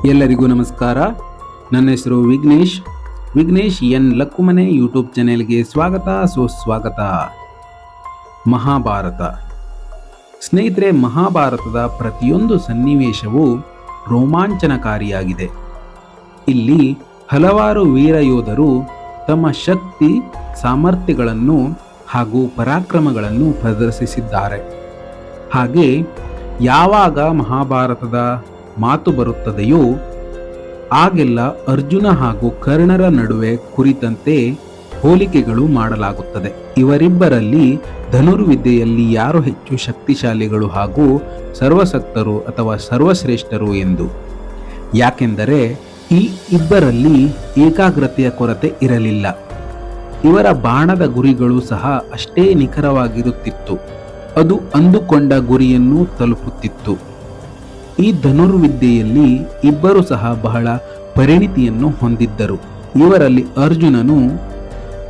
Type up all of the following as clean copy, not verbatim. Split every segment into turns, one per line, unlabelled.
ಎಲ್ಲರಿಗೂ ನಮಸ್ಕಾರ. ನನ್ನ ಹೆಸರು ವಿಘ್ನೇಶ್ ಎನ್ ಲಕ್ಕುಮನೆ ಯೂಟ್ಯೂಬ್ ಚಾನೆಲ್ಗೆ ಸ್ವಾಗತ ಸುಸ್ವಾಗತ. ಮಹಾಭಾರತ ಸ್ನೇಹಿತರೆ, ಮಹಾಭಾರತದ ಪ್ರತಿಯೊಂದು ಸನ್ನಿವೇಶವೂ ರೋಮಾಂಚನಕಾರಿಯಾಗಿದೆ. ಇಲ್ಲಿ ಹಲವಾರು ವೀರ ಯೋಧರು ತಮ್ಮ ಶಕ್ತಿ ಸಾಮರ್ಥ್ಯಗಳನ್ನು ಹಾಗೂ ಪರಾಕ್ರಮಗಳನ್ನು ಪ್ರದರ್ಶಿಸಿದ್ದಾರೆ. ಹಾಗೆ ಯಾವಾಗ ಮಹಾಭಾರತದ ಮಾತು ಬರುತ್ತದೆಯೋ ಆಗೆಲ್ಲ ಅರ್ಜುನ ಹಾಗೂ ಕರ್ಣರ ನಡುವೆ ಕುರಿತಂತೆ ಹೋಲಿಕೆಗಳು ಮಾಡಲಾಗುತ್ತದೆ. ಇವರಿಬ್ಬರಲ್ಲಿ ಧನುರ್ವಿದ್ಯೆಯಲ್ಲಿ ಯಾರು ಹೆಚ್ಚು ಶಕ್ತಿಶಾಲಿಗಳು ಹಾಗೂ ಸರ್ವಶಕ್ತರು ಅಥವಾ ಸರ್ವಶ್ರೇಷ್ಠರು ಎಂದು. ಯಾಕೆಂದರೆ ಈ ಇಬ್ಬರಲ್ಲಿ ಏಕಾಗ್ರತೆಯ ಕೊರತೆ ಇರಲಿಲ್ಲ. ಇವರ ಬಾಣದ ಗುರಿಗಳು ಸಹ ಅಷ್ಟೇ ನಿಖರವಾಗಿರುತ್ತಿತ್ತು. ಅದು ಅಂದುಕೊಂಡ ಗುರಿಯನ್ನು ತಲುಪುತ್ತಿತ್ತು. ಈ ಧನುರ್ವಿದ್ಯೆಯಲ್ಲಿ ಇಬ್ಬರು ಸಹ ಬಹಳ ಪರಿಣಿತಿಯನ್ನು ಹೊಂದಿದ್ದರು. ಇವರಲ್ಲಿ ಅರ್ಜುನನು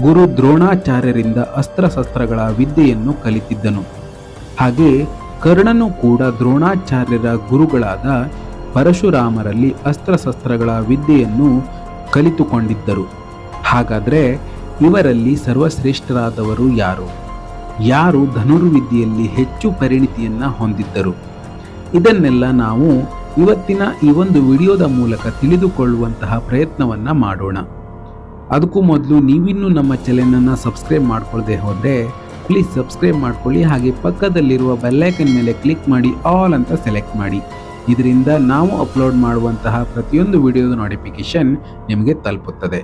ಗುರು ದ್ರೋಣಾಚಾರ್ಯರಿಂದ ಅಸ್ತ್ರಶಸ್ತ್ರಗಳ ವಿದ್ಯೆಯನ್ನು ಕಲಿತಿದ್ದನು. ಹಾಗೆ ಕರ್ಣನು ಕೂಡ ದ್ರೋಣಾಚಾರ್ಯರ ಗುರುಗಳಾದ ಪರಶುರಾಮರಲ್ಲಿ ಅಸ್ತ್ರಶಸ್ತ್ರಗಳ ವಿದ್ಯೆಯನ್ನು ಕಲಿತುಕೊಂಡಿದ್ದರು. ಹಾಗಾದರೆ ಇವರಲ್ಲಿ ಸರ್ವಶ್ರೇಷ್ಠರಾದವರು ಯಾರು ಧನುರ್ವಿದ್ಯೆಯಲ್ಲಿ ಹೆಚ್ಚು ಪರಿಣಿತಿಯನ್ನು ಹೊಂದಿದ್ದರು? ಇದನ್ನೆಲ್ಲ ನಾವು ಇವತ್ತಿನ ಈ ಒಂದು ವಿಡಿಯೋದ ಮೂಲಕ ತಿಳಿದುಕೊಳ್ಳುವಂತಹ ಪ್ರಯತ್ನವನ್ನು ಮಾಡೋಣ. ಅದಕ್ಕೂ ಮೊದಲು ನೀವಿನ್ನೂ ನಮ್ಮ ಚಾನೆಲನ್ನು ಸಬ್ಸ್ಕ್ರೈಬ್ ಮಾಡ್ಕೊಳ್ಳದೆ ಹೋದರೆ ಪ್ಲೀಸ್ ಸಬ್ಸ್ಕ್ರೈಬ್ ಮಾಡ್ಕೊಳ್ಳಿ. ಹಾಗೆ ಪಕ್ಕದಲ್ಲಿರುವ ಬೆಲ್ಲೈಕನ್ ಮೇಲೆ ಕ್ಲಿಕ್ ಮಾಡಿ ಆಲ್ ಅಂತ ಸೆಲೆಕ್ಟ್ ಮಾಡಿ. ಇದರಿಂದ ನಾವು ಅಪ್ಲೋಡ್ ಮಾಡುವಂತಹ ಪ್ರತಿಯೊಂದು ವಿಡಿಯೋದ ನೋಟಿಫಿಕೇಶನ್ ನಿಮಗೆ ತಲುಪುತ್ತದೆ.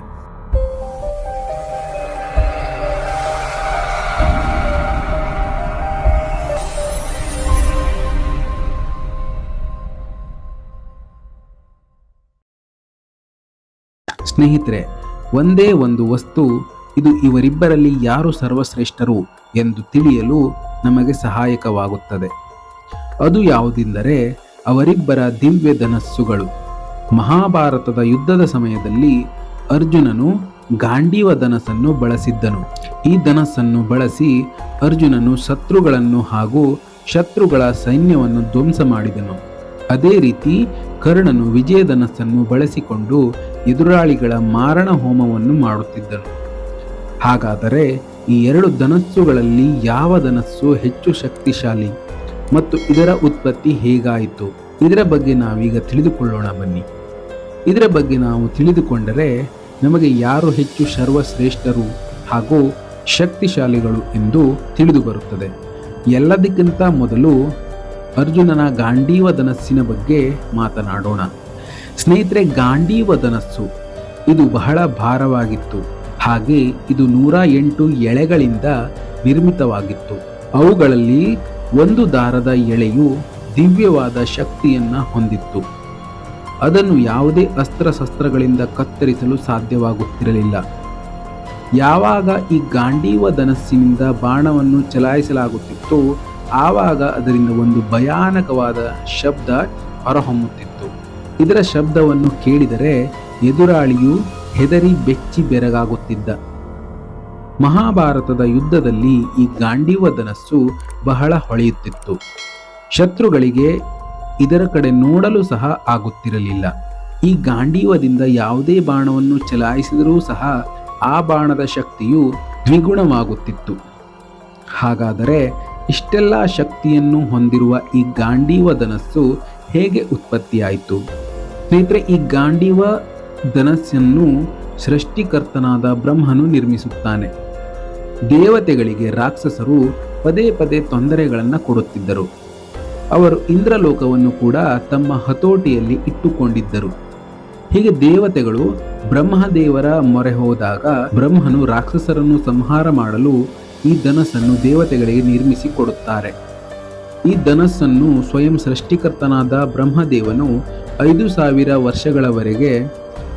ಸ್ನೇಹಿತರೆ, ಒಂದೇ ಒಂದು ವಸ್ತು ಇದು ಇವರಿಬ್ಬರಲ್ಲಿ ಯಾರು ಸರ್ವಶ್ರೇಷ್ಠರು ಎಂದು ತಿಳಿಯಲು ನಮಗೆ ಸಹಾಯಕವಾಗುತ್ತದೆ. ಅದು ಯಾವುದೆಂದರೆ ಅವರಿಬ್ಬರ ದಿವ್ಯ ಧನಸ್ಸುಗಳು. ಮಹಾಭಾರತದ ಯುದ್ಧದ ಸಮಯದಲ್ಲಿ ಅರ್ಜುನನು ಗಾಂಡೀವ ಧನಸ್ಸನ್ನು ಬಳಸಿದ್ದನು. ಈ ಧನಸ್ಸನ್ನು ಬಳಸಿ ಅರ್ಜುನನು ಶತ್ರುಗಳನ್ನು ಹಾಗೂ ಶತ್ರುಗಳ ಸೈನ್ಯವನ್ನು ಧ್ವಂಸ ಮಾಡಿದನು. ಅದೇ ರೀತಿ ಕರ್ಣನು ವಿಜಯಧನಸ್ಸನ್ನು ಬಳಸಿಕೊಂಡು ಎದುರಾಳಿಗಳ ಮಾರಣ ಹೋಮವನ್ನು ಮಾಡುತ್ತಿದ್ದನು. ಹಾಗಾದರೆ ಈ ಎರಡು ಧನಸ್ಸುಗಳಲ್ಲಿ ಯಾವ ಧನಸ್ಸು ಹೆಚ್ಚು ಶಕ್ತಿಶಾಲಿ ಮತ್ತು ಇದರ ಉತ್ಪತ್ತಿ ಹೇಗಾಯಿತು? ಇದರ ಬಗ್ಗೆ ನಾವೀಗ ತಿಳಿದುಕೊಳ್ಳೋಣ ಬನ್ನಿ. ಇದರ ಬಗ್ಗೆ ನಾವು ತಿಳಿದುಕೊಂಡರೆ ನಮಗೆ ಯಾರು ಹೆಚ್ಚು ಸರ್ವಶ್ರೇಷ್ಠರು ಹಾಗೂ ಶಕ್ತಿಶಾಲಿಗಳು ಎಂದು ತಿಳಿದು ಬರುತ್ತದೆ. ಎಲ್ಲದಕ್ಕಿಂತ ಮೊದಲು ಅರ್ಜುನನ ಗಾಂಡೀವ ಧನಸ್ಸಿನ ಬಗ್ಗೆ ಮಾತನಾಡೋಣ. ಸ್ನೇಹಿತರೆ, ಗಾಂಡೀವ ಧನಸ್ಸು ಇದು ಬಹಳ ಭಾರವಾಗಿತ್ತು. ಹಾಗೆ ಇದು 108 ಎಳೆಗಳಿಂದ ನಿರ್ಮಿತವಾಗಿತ್ತು. ಅವುಗಳಲ್ಲಿ ಒಂದು ದಾರದ ಎಳೆಯು ದಿವ್ಯವಾದ ಶಕ್ತಿಯನ್ನ ಹೊಂದಿತ್ತು. ಅದನ್ನು ಯಾವುದೇ ಅಸ್ತ್ರಶಸ್ತ್ರಗಳಿಂದ ಕತ್ತರಿಸಲು ಸಾಧ್ಯವಾಗುತ್ತಿರಲಿಲ್ಲ. ಯಾವಾಗ ಈ ಗಾಂಡೀವ ಧನಸ್ಸಿನಿಂದ ಬಾಣವನ್ನು ಚಲಾಯಿಸಲಾಗುತ್ತಿತ್ತು ಆವಾಗ ಅದರಿಂದ ಒಂದು ಭಯಾನಕವಾದ ಶಬ್ದ ಹೊರಹೊಮ್ಮುತ್ತಿತ್ತು. ಇದರ ಶಬ್ದವನ್ನು ಕೇಳಿದರೆ ಎದುರಾಳಿಯು ಹೆದರಿ ಬೆಚ್ಚಿ ಬೆರಗಾಗುತ್ತಿದ್ದ. ಮಹಾಭಾರತದ ಯುದ್ಧದಲ್ಲಿ ಈ ಗಾಂಡೀವ ಧನಸ್ಸು ಬಹಳ ಹೊಳೆಯುತ್ತಿತ್ತು. ಶತ್ರುಗಳಿಗೆ ಇದರ ಕಡೆ ನೋಡಲು ಸಹ ಆಗುತ್ತಿರಲಿಲ್ಲ. ಈ ಗಾಂಡೀವದಿಂದ ಯಾವುದೇ ಬಾಣವನ್ನು ಚಲಾಯಿಸಿದರೂ ಸಹ ಆ ಬಾಣದ ಶಕ್ತಿಯು ದ್ವಿಗುಣವಾಗುತ್ತಿತ್ತು. ಹಾಗಾದರೆ ಇಷ್ಟೆಲ್ಲ ಶಕ್ತಿಯನ್ನು ಹೊಂದಿರುವ ಈ ಗಾಂಡೀವ ಧನಸ್ಸು ಹೇಗೆ ಉತ್ಪತ್ತಿಯಾಯಿತು? ಸ್ನೇಹಿತರೆ, ಈ ಗಾಂಡೀವ ಧನಸ್ಸನ್ನು ಸೃಷ್ಟಿಕರ್ತನಾದ ಬ್ರಹ್ಮನು ನಿರ್ಮಿಸುತ್ತಾನೆ. ದೇವತೆಗಳಿಗೆ ರಾಕ್ಷಸರು ಪದೇ ಪದೇ ತೊಂದರೆಗಳನ್ನು ಕೊಡುತ್ತಿದ್ದರು. ಅವರು ಇಂದ್ರಲೋಕವನ್ನು ಕೂಡ ತಮ್ಮ ಹತೋಟಿಯಲ್ಲಿ ಇಟ್ಟುಕೊಂಡಿದ್ದರು. ಹೀಗೆ ದೇವತೆಗಳು ಬ್ರಹ್ಮದೇವರ ಮೊರೆ ಹೋದಾಗ ಬ್ರಹ್ಮನು ರಾಕ್ಷಸರನ್ನು ಸಂಹಾರ ಮಾಡಲು ಈ ಧನಸ್ಸನ್ನು ದೇವತೆಗಳಿಗೆ ನಿರ್ಮಿಸಿ ಕೊಡುತ್ತಾರೆ. ಈ ಧನಸ್ಸನ್ನು ಸ್ವಯಂ ಸೃಷ್ಟಿಕರ್ತನಾದ ಬ್ರಹ್ಮದೇವನು 5000 ವರ್ಷಗಳವರೆಗೆ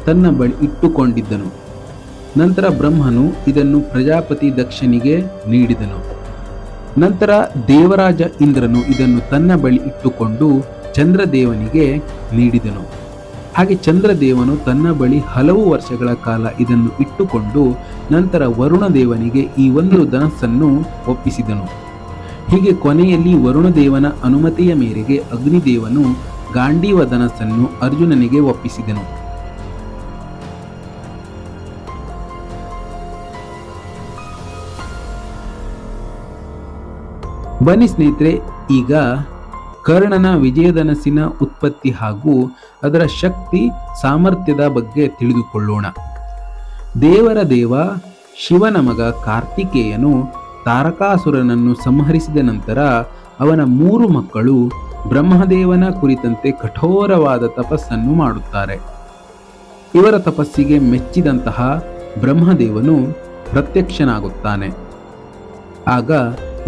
ತನ್ನ ಬಳಿ ಇಟ್ಟುಕೊಂಡಿದ್ದನು. ನಂತರ ಬ್ರಹ್ಮನು ಇದನ್ನು ಪ್ರಜಾಪತಿ ದಕ್ಷನಿಗೆ ನೀಡಿದನು. ನಂತರ ದೇವರಾಜ ಇಂದ್ರನು ಇದನ್ನು ತನ್ನ ಬಳಿ ಇಟ್ಟುಕೊಂಡು ಚಂದ್ರದೇವನಿಗೆ ನೀಡಿದನು. ಹಾಗೆ ಚಂದ್ರದೇವನು ತನ್ನ ಬಳಿ ಹಲವು ವರ್ಷಗಳ ಕಾಲ ಇದನ್ನು ಇಟ್ಟುಕೊಂಡು ನಂತರ ವರುಣದೇವನಿಗೆ ಈ ಒಂದು ಧನಸ್ಸನ್ನು ಒಪ್ಪಿಸಿದನು. ಹೀಗೆ ಕೊನೆಯಲ್ಲಿ ವರುಣದೇವನ ಅನುಮತಿಯ ಮೇರೆಗೆ ಅಗ್ನಿದೇವನು ಗಾಂಡೀವ ಧನಸ್ಸನ್ನು ಅರ್ಜುನನಿಗೆ ಒಪ್ಪಿಸಿದನು. ಬನ್ನಿ ಸ್ನೇಹಿತರೆ, ಈಗ ಕರ್ಣನ ವಿಜಯಧನಸ್ಸಿನ ಉತ್ಪತ್ತಿ ಹಾಗೂ ಅದರ ಶಕ್ತಿ ಸಾಮರ್ಥ್ಯದ ಬಗ್ಗೆ ತಿಳಿದುಕೊಳ್ಳೋಣ. ದೇವರ ದೇವ ಶಿವನ ಮಗ ಕಾರ್ತಿಕೇಯನು ತಾರಕಾಸುರನನ್ನು ಸಂಹರಿಸಿದ ನಂತರ ಅವನ 3 ಮಕ್ಕಳು ಬ್ರಹ್ಮದೇವನ ಕುರಿತಂತೆ ಕಠೋರವಾದ ತಪಸ್ಸನ್ನು ಮಾಡುತ್ತಾರೆ. ಇವರ ತಪಸ್ಸಿಗೆ ಮೆಚ್ಚಿದಂತಹ ಬ್ರಹ್ಮದೇವನು ಪ್ರತ್ಯಕ್ಷನಾಗುತ್ತಾನೆ. ಆಗ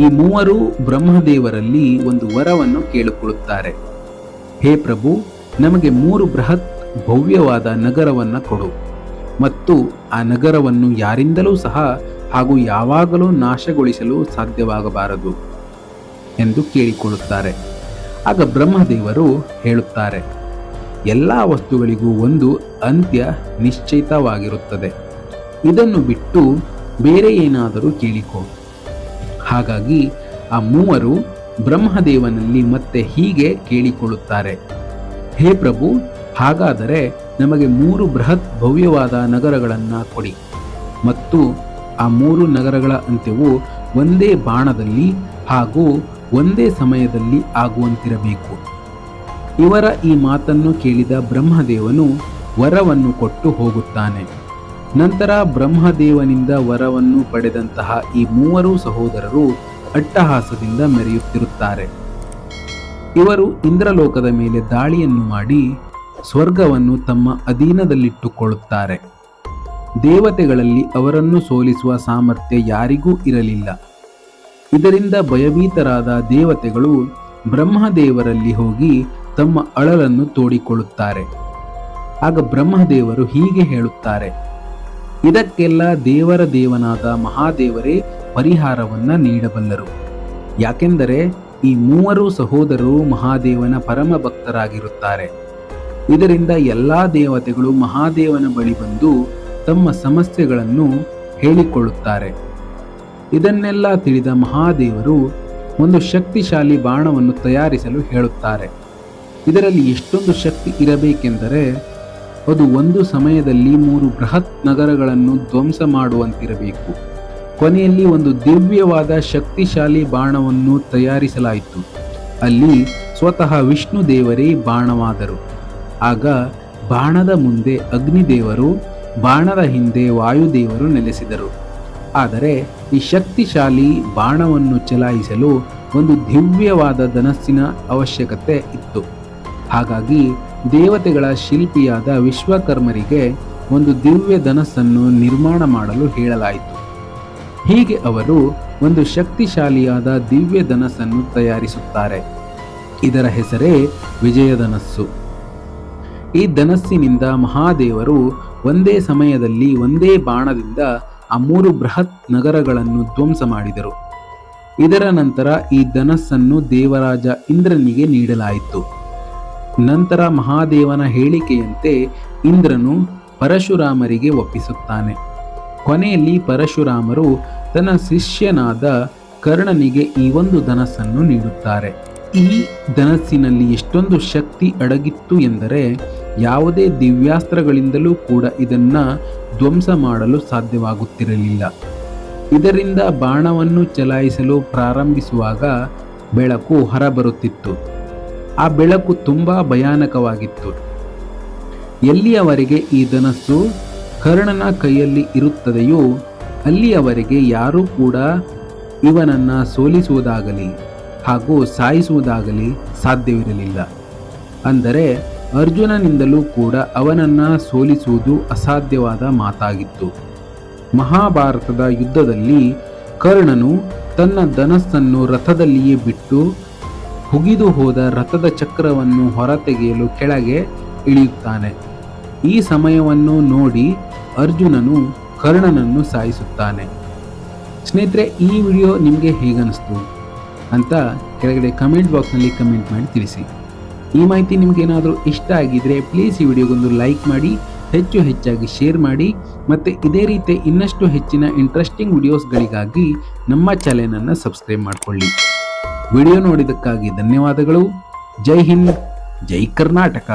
ಈ 3 ಬ್ರಹ್ಮದೇವರಲ್ಲಿ ಒಂದು ವರವನ್ನು ಕೇಳಿಕೊಳ್ಳುತ್ತಾರೆ. ಹೇ ಪ್ರಭು, ನಮಗೆ 3 ಬೃಹತ್ ಭವ್ಯವಾದ ನಗರವನ್ನು ಕೊಡು ಮತ್ತು ಆ ನಗರವನ್ನು ಯಾರಿಂದಲೂ ಸಹ ಹಾಗೂ ಯಾವಾಗಲೂ ನಾಶಗೊಳಿಸಲು ಸಾಧ್ಯವಾಗಬಾರದು ಎಂದು ಕೇಳಿಕೊಳ್ಳುತ್ತಾರೆ. ಆಗ ಬ್ರಹ್ಮದೇವರು ಹೇಳುತ್ತಾರೆ, ಎಲ್ಲ ವಸ್ತುಗಳಿಗೂ ಒಂದು ಅಂತ್ಯ ನಿಶ್ಚಿತವಾಗಿರುತ್ತದೆ, ಇದನ್ನು ಬಿಟ್ಟು ಬೇರೆ ಏನಾದರೂ ಕೇಳಿಕೊ. ಹಾಗಾಗಿ ಆ 3 ಬ್ರಹ್ಮದೇವನಲ್ಲಿ ಮತ್ತೆ ಹೀಗೆ ಕೇಳಿಕೊಳ್ಳುತ್ತಾರೆ, ಹೇ ಪ್ರಭು, ಹಾಗಾದರೆ ನಮಗೆ 3 ಬೃಹತ್ ಭವ್ಯವಾದ ನಗರಗಳನ್ನು ಕೊಡಿ ಮತ್ತು ಆ 3 ನಗರಗಳ ಅಂತ್ಯವು ಒಂದೇ ಬಾಣದಲ್ಲಿ ಹಾಗೂ ಒಂದೇ ಸಮಯದಲ್ಲಿ ಆಗುವಂತಿರಬೇಕು. ಇವರ ಈ ಮಾತನ್ನು ಕೇಳಿದ ಬ್ರಹ್ಮದೇವನು ವರವನ್ನು ಕೊಟ್ಟು ಹೋಗುತ್ತಾನೆ. ನಂತರ ಬ್ರಹ್ಮದೇವನಿಂದ ವರವನ್ನು ಪಡೆದಂತಹ ಈ 3 ಸಹೋದರರು ಅಟ್ಟಹಾಸದಿಂದ ಮೆರೆಯುತ್ತಿರುತ್ತಾರೆ. ಇವರು ಇಂದ್ರಲೋಕದ ಮೇಲೆ ದಾಳಿಯನ್ನು ಮಾಡಿ ಸ್ವರ್ಗವನ್ನು ತಮ್ಮ ಅಧೀನದಲ್ಲಿಟ್ಟುಕೊಳ್ಳುತ್ತಾರೆ. ದೇವತೆಗಳಲ್ಲಿ ಅವರನ್ನು ಸೋಲಿಸುವ ಸಾಮರ್ಥ್ಯ ಯಾರಿಗೂ ಇರಲಿಲ್ಲ. ಇದರಿಂದ ಭಯಭೀತರಾದ ದೇವತೆಗಳು ಬ್ರಹ್ಮದೇವರಲ್ಲಿ ಹೋಗಿ ತಮ್ಮ ಅಳಲನ್ನು ತೋಡಿಕೊಳ್ಳುತ್ತಾರೆ. ಆಗ ಬ್ರಹ್ಮದೇವರು ಹೀಗೆ ಹೇಳುತ್ತಾರೆ, ಇದಕ್ಕೆಲ್ಲ ದೇವರ ದೇವನಾದ ಮಹಾದೇವರೇ ಪರಿಹಾರವನ್ನ ನೀಡಬಲ್ಲರು. ಯಾಕೆಂದರೆ ಈ 3 ಸಹೋದರರು ಮಹಾದೇವನ ಪರಮ ಭಕ್ತರಾಗಿರುತ್ತಾರೆ. ಇದರಿಂದ ಎಲ್ಲಾ ದೇವತೆಗಳು ಮಹಾದೇವನ ಬಳಿ ಬಂದು ತಮ್ಮ ಸಮಸ್ಯೆಗಳನ್ನು ಹೇಳಿಕೊಳ್ಳುತ್ತಾರೆ. ಇದನ್ನೆಲ್ಲ ತಿಳಿದ ಮಹಾದೇವರು ಒಂದು ಶಕ್ತಿಶಾಲಿ ಬಾಣವನ್ನು ತಯಾರಿಸಲು ಹೇಳುತ್ತಾರೆ. ಇದರಲ್ಲಿ ಎಷ್ಟೊಂದು ಶಕ್ತಿ ಇರಬೇಕೆಂದರೆ ಅದು ಒಂದು ಸಮಯದಲ್ಲಿ 3 ಬೃಹತ್ ನಗರಗಳನ್ನು ಧ್ವಂಸ ಮಾಡುವಂತಿರಬೇಕು. ಕೊನೆಯಲ್ಲಿ ಒಂದು ದಿವ್ಯವಾದ ಶಕ್ತಿಶಾಲಿ ಬಾಣವನ್ನು ತಯಾರಿಸಲಾಯಿತು. ಅಲ್ಲಿ ಸ್ವತಃ ವಿಷ್ಣು ದೇವರೇ ಬಾಣವಾದರು. ಆಗ ಬಾಣದ ಮುಂದೆ ಅಗ್ನಿದೇವರು, ಬಾಣದ ಹಿಂದೆ ವಾಯುದೇವರು ನೆಲೆಸಿದರು. ಆದರೆ ಈ ಶಕ್ತಿಶಾಲಿ ಬಾಣವನ್ನು ಚಲಾಯಿಸಲು ಒಂದು ದಿವ್ಯವಾದ ಧನಸ್ಸಿನ ಅವಶ್ಯಕತೆ ಇತ್ತು. ಹಾಗಾಗಿ ದೇವತೆಗಳ ಶಿಲ್ಪಿಯಾದ ವಿಶ್ವಕರ್ಮರಿಗೆ ಒಂದು ದಿವ್ಯ ಧನಸ್ಸನ್ನು ನಿರ್ಮಾಣ ಮಾಡಲು ಹೇಳಲಾಯಿತು. ಹೀಗೆ ಅವರು ಒಂದು ಶಕ್ತಿಶಾಲಿಯಾದ ದಿವ್ಯ ಧನಸ್ಸನ್ನು ತಯಾರಿಸುತ್ತಾರೆ. ಇದರ ಹೆಸರೇ ವಿಜಯಧನಸ್ಸು. ಈ ಧನಸ್ಸಿನಿಂದ ಮಹಾದೇವರು ಒಂದೇ ಸಮಯದಲ್ಲಿ ಒಂದೇ ಬಾಣದಿಂದ ಆ 3 ಬೃಹತ್ ನಗರಗಳನ್ನು ಧ್ವಂಸ ಮಾಡಿದರು. ಇದರ ನಂತರ ಈ ಧನಸ್ಸನ್ನು ದೇವರಾಜ ಇಂದ್ರನಿಗೆ ನೀಡಲಾಯಿತು. ನಂತರ ಮಹಾದೇವನ ಹೇಳಿಕೆಯಂತೆ ಇಂದ್ರನು ಪರಶುರಾಮರಿಗೆ ಒಪ್ಪಿಸುತ್ತಾನೆ. ಕೊನೆಯಲ್ಲಿ ಪರಶುರಾಮರು ತನ್ನ ಶಿಷ್ಯನಾದ ಕರ್ಣನಿಗೆ ಈ ಒಂದು ಧನಸ್ಸನ್ನು ನೀಡುತ್ತಾರೆ. ಈ ಧನಸ್ಸಿನಲ್ಲಿ ಎಷ್ಟೊಂದು ಶಕ್ತಿ ಅಡಗಿತ್ತು ಎಂದರೆ ಯಾವುದೇ ದಿವ್ಯಾಸ್ತ್ರಗಳಿಂದಲೂ ಕೂಡ ಇದನ್ನ ಧ್ವಂಸ ಮಾಡಲು ಸಾಧ್ಯವಾಗುತ್ತಿರಲಿಲ್ಲ. ಇದರಿಂದ ಬಾಣವನ್ನು ಚಲಾಯಿಸಲು ಪ್ರಾರಂಭಿಸುವಾಗ ಬೆಳಕು ಹೊರಬರುತ್ತಿತ್ತು. ಆ ಬೆಳಕು ತುಂಬಾ ಭಯಾನಕವಾಗಿತ್ತು. ಎಲ್ಲಿಯವರೆಗೆ ಈ ಧನಸ್ಸು ಕರ್ಣನ ಕೈಯಲ್ಲಿ ಇರುತ್ತದೆಯೋ ಅಲ್ಲಿಯವರೆಗೆ ಯಾರೂ ಕೂಡ ಇವನನ್ನ ಸೋಲಿಸುವುದಾಗಲಿ ಹಾಗೂ ಸಾಯಿಸುವುದಾಗಲಿ ಸಾಧ್ಯವಿರಲಿಲ್ಲ. ಅಂದರೆ ಅರ್ಜುನನಿಂದಲೂ ಕೂಡ ಅವನನ್ನ ಸೋಲಿಸುವುದು ಅಸಾಧ್ಯವಾದ ಮಾತಾಗಿತ್ತು. ಮಹಾಭಾರತದ ಯುದ್ಧದಲ್ಲಿ ಕರ್ಣನು ತನ್ನ ಧನಸ್ಸನ್ನು ರಥದಲ್ಲಿಯೇ ಬಿಟ್ಟು ಹುಗಿದು ಹೋದ ರಥದ ಚಕ್ರವನ್ನು ಹೊರತೆಗೆಯಲು ಕೆಳಗೆ ಇಳಿಯುತ್ತಾನೆ. ಈ ಸಮಯವನ್ನು ನೋಡಿ ಅರ್ಜುನನು ಕರ್ಣನನ್ನು ಸಾಯಿಸುತ್ತಾನೆ. ಸ್ನೇಹಿತರೆ, ಈ ವಿಡಿಯೋ ನಿಮಗೆ ಹೇಗನ್ನಿಸ್ತು ಅಂತ ಕೆಳಗಡೆ ಕಮೆಂಟ್ ಬಾಕ್ಸ್ನಲ್ಲಿ ಕಮೆಂಟ್ ಮಾಡಿ ತಿಳಿಸಿ. ಈ ಮಾಹಿತಿ ನಿಮಗೇನಾದರೂ ಇಷ್ಟ ಆಗಿದ್ರೆ ಪ್ಲೀಸ್ ಈ ವಿಡಿಯೋಗೊಂದು ಲೈಕ್ ಮಾಡಿ, ಹೆಚ್ಚಾಗಿ ಶೇರ್ ಮಾಡಿ, ಮತ್ತು ಇದೇ ರೀತಿ ಇನ್ನಷ್ಟು ಹೆಚ್ಚಿನ ಇಂಟ್ರೆಸ್ಟಿಂಗ್ ವಿಡಿಯೋಸ್ಗಳಿಗಾಗಿ ನಮ್ಮ ಚಾನೆಲನ್ನು ಸಬ್ಸ್ಕ್ರೈಬ್ ಮಾಡಿಕೊಳ್ಳಿ. ವಿಡಿಯೋ ನೋಡಿದ್ದಕ್ಕಾಗಿ ಧನ್ಯವಾದಗಳು. ಜೈ ಹಿಂದ್, ಜೈ ಕರ್ನಾಟಕ.